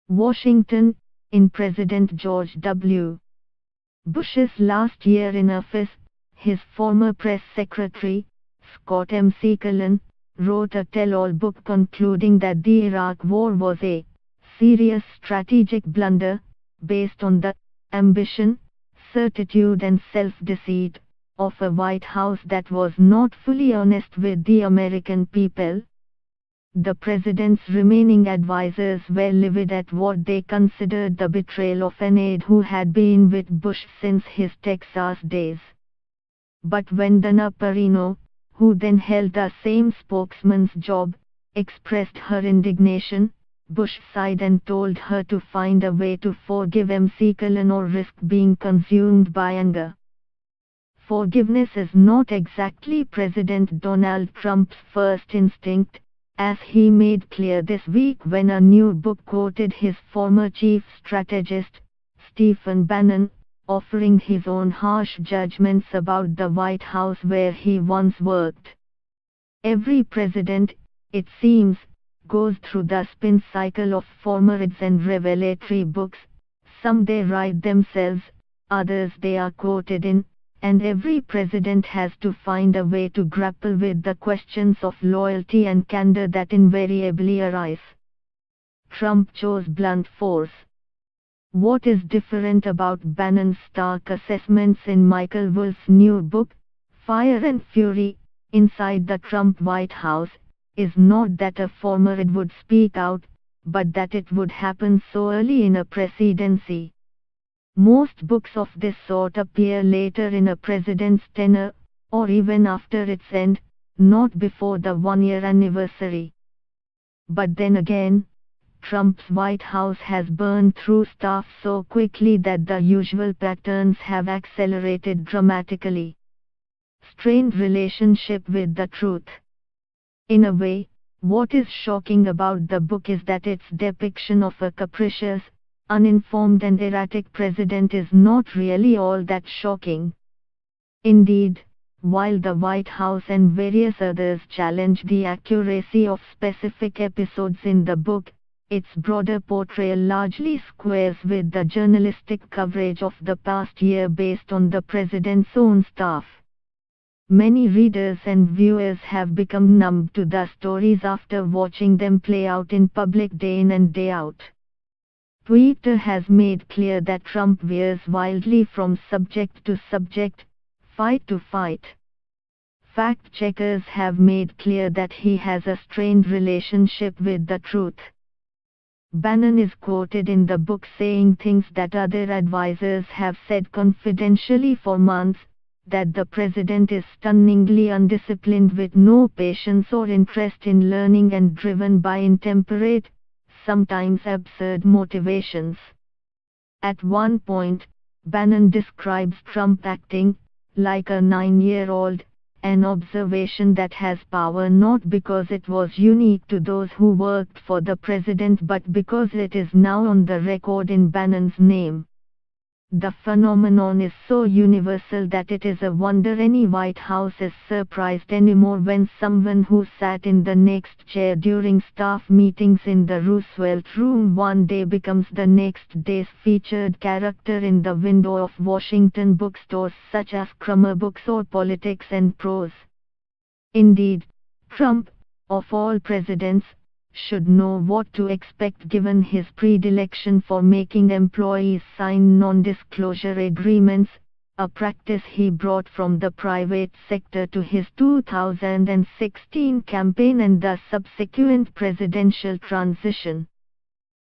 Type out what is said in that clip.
Washington, in President George W. Bush's last year in office, his former press secretary, Scott M. Cullen, wrote a tell-all book concluding that the Iraq War was a serious strategic blunder, based on the ambition, certitude and self-deceit of a White House that was not fully honest with the American people. The president's remaining advisers were livid at what they considered the betrayal of an aide who had been with Bush since his Texas days. But when Dana Perino, who then held the same spokesman's job, expressed her indignation, Bush sighed and told her to find a way to forgive Cullen or risk being consumed by anger. Forgiveness is not exactly President Donald Trump's first instinct, as he made clear this week when a new book quoted his former chief strategist, Stephen Bannon, offering his own harsh judgments about the White House where he once worked. Every president, it seems, goes through the spin cycle of former aides and revelatory books. Some they write themselves, others they are quoted in, and every president has to find a way to grapple with the questions of loyalty and candor that invariably arise. Trump chose blunt force. What is different about Bannon's stark assessments in Michael Wolff's new book, Fire and Fury, Inside the Trump White House, is not that a former aide would speak out, but that it would happen so early in a presidency. Most books of this sort appear later in a president's tenure, or even after its end, not before the one-year anniversary. But then again, Trump's White House has burned through staff so quickly that the usual patterns have accelerated dramatically. Strained relationship with the truth. In a way, what is shocking about the book is that its depiction of a capricious, uninformed and erratic president is not really all that shocking. Indeed, while the White House and various others challenge the accuracy of specific episodes in the book, its broader portrayal largely squares with the journalistic coverage of the past year based on the president's own staff. Many readers and viewers have become numb to the stories after watching them play out in public day in and day out. Twitter has made clear that Trump veers wildly from subject to subject, fight to fight. Fact-checkers have made clear that he has a strained relationship with the truth. Bannon is quoted in the book saying things that other advisers have said confidentially for months, that the president is stunningly undisciplined with no patience or interest in learning and driven by intemperate, sometimes absurd motivations. At one point, Bannon describes Trump acting like a 9-year-old, an observation that has power not because it was unique to those who worked for the president but because it is now on the record in Bannon's name. The phenomenon is so universal that it is a wonder any White House is surprised anymore when someone who sat in the next chair during staff meetings in the Roosevelt Room one day becomes the next day's featured character in the window of Washington bookstores such as Crummer Books or Politics and Prose. Indeed, Trump, of all presidents, should know what to expect given his predilection for making employees sign non-disclosure agreements, a practice he brought from the private sector to his 2016 campaign and the subsequent presidential transition.